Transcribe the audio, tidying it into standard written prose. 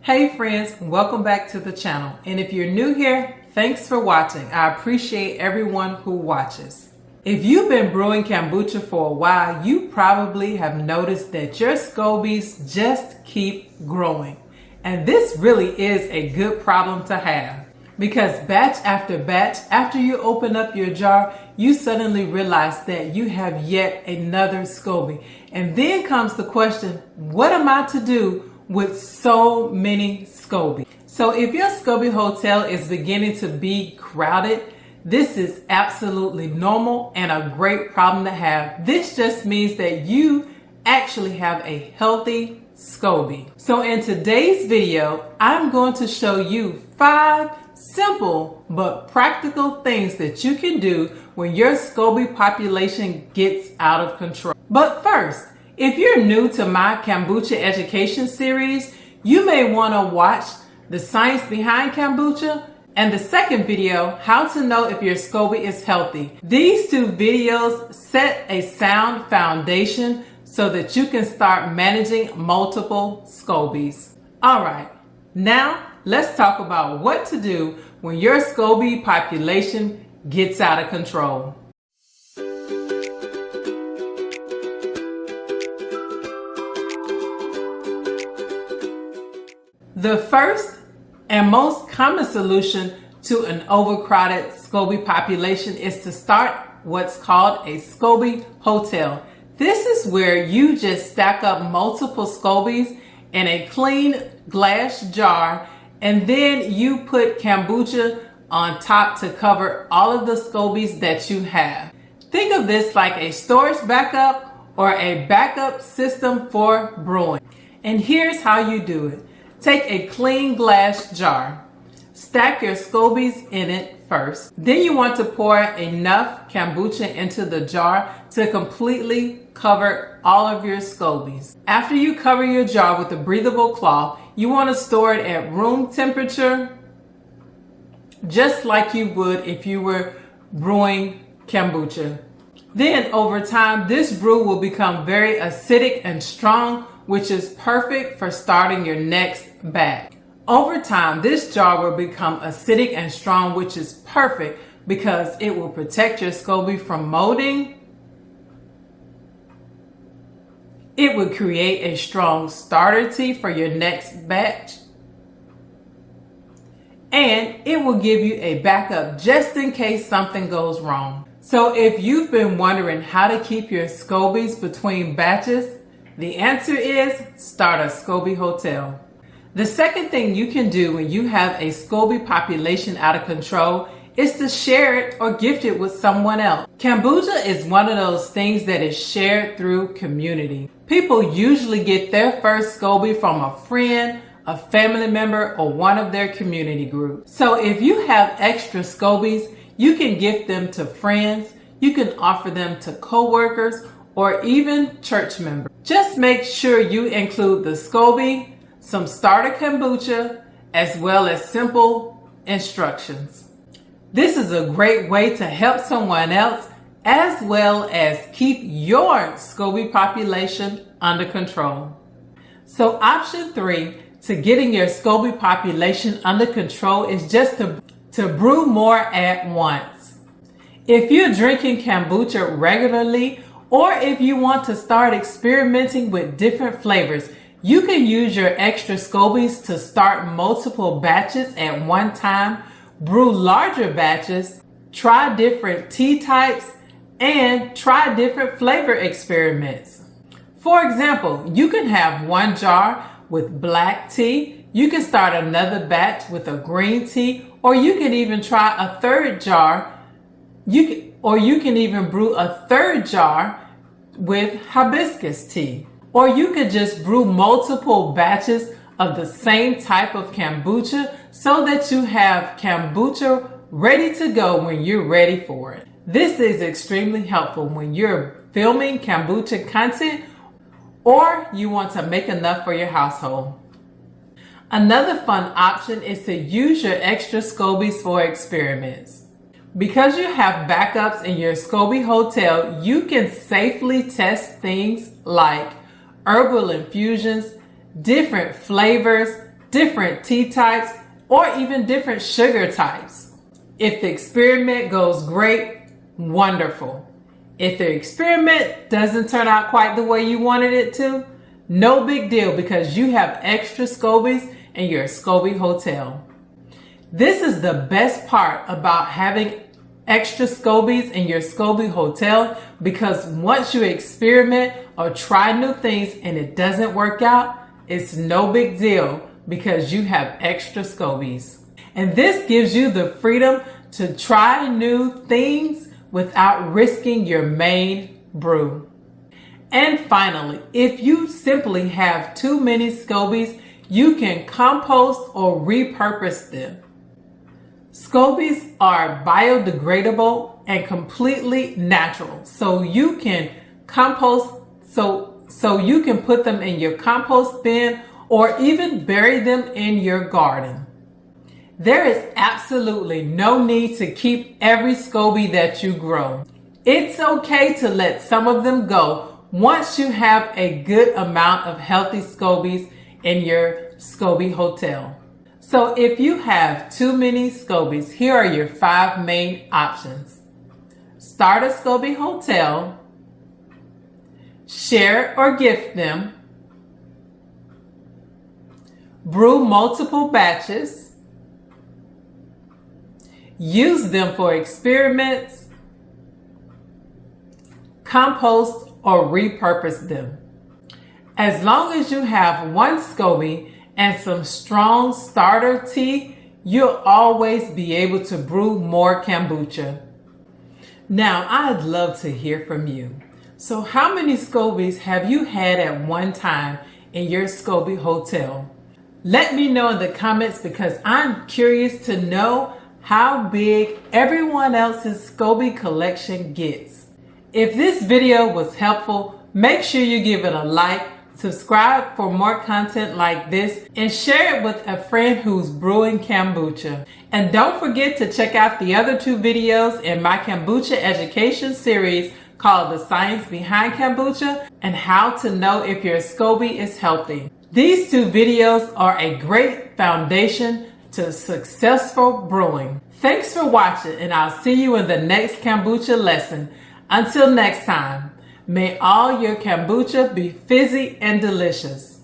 Hey friends, welcome back to the channel. And if you're new here, thanks for watching. I appreciate everyone who watches. If you've been brewing kombucha for a while, you probably have noticed that your SCOBYs just keep growing. And this really is a good problem to have. Because batch after batch, after you open up your jar, you suddenly realize that you have yet another SCOBY. And then comes the question, what am I to do with so many SCOBY? So if your SCOBY hotel is beginning to be crowded, this is absolutely normal and a great problem to have. This just means that you actually have a healthy SCOBY. So in today's video, I'm going to show you 5 simple but practical things that you can do when your SCOBY population gets out of control. But first, if you're new to my Kombucha Education Series, you may want to watch the science behind kombucha and the second video, how to know if your SCOBY is healthy. These 2 videos set a sound foundation so that you can start managing multiple SCOBYs. All right, now let's talk about what to do when your SCOBY population gets out of control. The first and most common solution to an overcrowded SCOBY population is to start what's called a SCOBY hotel. This is where you just stack up multiple SCOBYs in a clean glass jar, and then you put kombucha on top to cover all of the SCOBYs that you have. Think of this like a storage backup or a backup system for brewing. And here's how you do it. Take a clean glass jar. Stack your SCOBYs in it first. Then you want to pour enough kombucha into the jar to completely cover all of your SCOBYs. After you cover your jar with a breathable cloth, you want to store it at room temperature, just like you would if you were brewing kombucha. Then over time, this brew will become very acidic and strong, which is perfect for starting your next batch. Over time, this jar will become acidic and strong, which is perfect because it will protect your SCOBY from molding. It will create a strong starter tea for your next batch. And it will give you a backup just in case something goes wrong. So if you've been wondering how to keep your SCOBYs between batches, the answer is start a SCOBY hotel. The second thing you can do when you have a SCOBY population out of control is to share it or gift it with someone else. Kombucha is one of those things that is shared through community. People usually get their first SCOBY from a friend, a family member, or one of their community groups. So if you have extra SCOBYs, you can gift them to friends, you can offer them to coworkers, or even church members. Just make sure you include the SCOBY, some starter kombucha, as well as simple instructions. This is a great way to help someone else as well as keep your SCOBY population under control. So option 3 to getting your SCOBY population under control is just to brew more at once. If you're drinking kombucha regularly, or if you want to start experimenting with different flavors, you can use your extra SCOBYs to start multiple batches at one time, brew larger batches, try different tea types, and try different flavor experiments. For example, you can have one jar with black tea, you can start another batch with a green tea, or you can even try a third jar, you can even brew a third jar with hibiscus tea. Or you could just brew multiple batches of the same type of kombucha so that you have kombucha ready to go when you're ready for it. This is extremely helpful when you're filming kombucha content or you want to make enough for your household. Another fun option is to use your extra SCOBYs for experiments. Because you have backups in your SCOBY hotel, you can safely test things like herbal infusions, different flavors, different tea types, or even different sugar types. If the experiment goes great, wonderful. If the experiment doesn't turn out quite the way you wanted it to, no big deal, because you have extra SCOBYs in your SCOBY hotel. This is the best part about having extra SCOBYs in your SCOBY hotel, because once you experiment or try new things and it doesn't work out, it's no big deal because you have extra SCOBYs. And this gives you the freedom to try new things without risking your main brew. And finally, if you simply have too many SCOBYs, you can compost or repurpose them. SCOBYs are biodegradable and completely natural, so you can compost, so you can put them in your compost bin or even bury them in your garden. There is absolutely no need to keep every SCOBY that you grow. It's okay to let some of them go once you have a good amount of healthy SCOBYs in your SCOBY hotel. So if you have too many SCOBYs, here are your 5 main options. Start a SCOBY hotel, share or gift them, brew multiple batches, use them for experiments, compost or repurpose them. As long as you have 1 SCOBY and some strong starter tea, you'll always be able to brew more kombucha. Now, I'd love to hear from you. So how many SCOBYs have you had at one time in your SCOBY hotel? Let me know in the comments, because I'm curious to know how big everyone else's SCOBY collection gets. If this video was helpful, make sure you give it a like, subscribe for more content like this, and share it with a friend who's brewing kombucha. And don't forget to check out the other 2 videos in my Kombucha Education Series called The Science Behind Kombucha and How to Know If Your SCOBY is Healthy. These 2 videos are a great foundation to successful brewing. Thanks for watching, and I'll see you in the next kombucha lesson. Until next time, may all your kombucha be fizzy and delicious.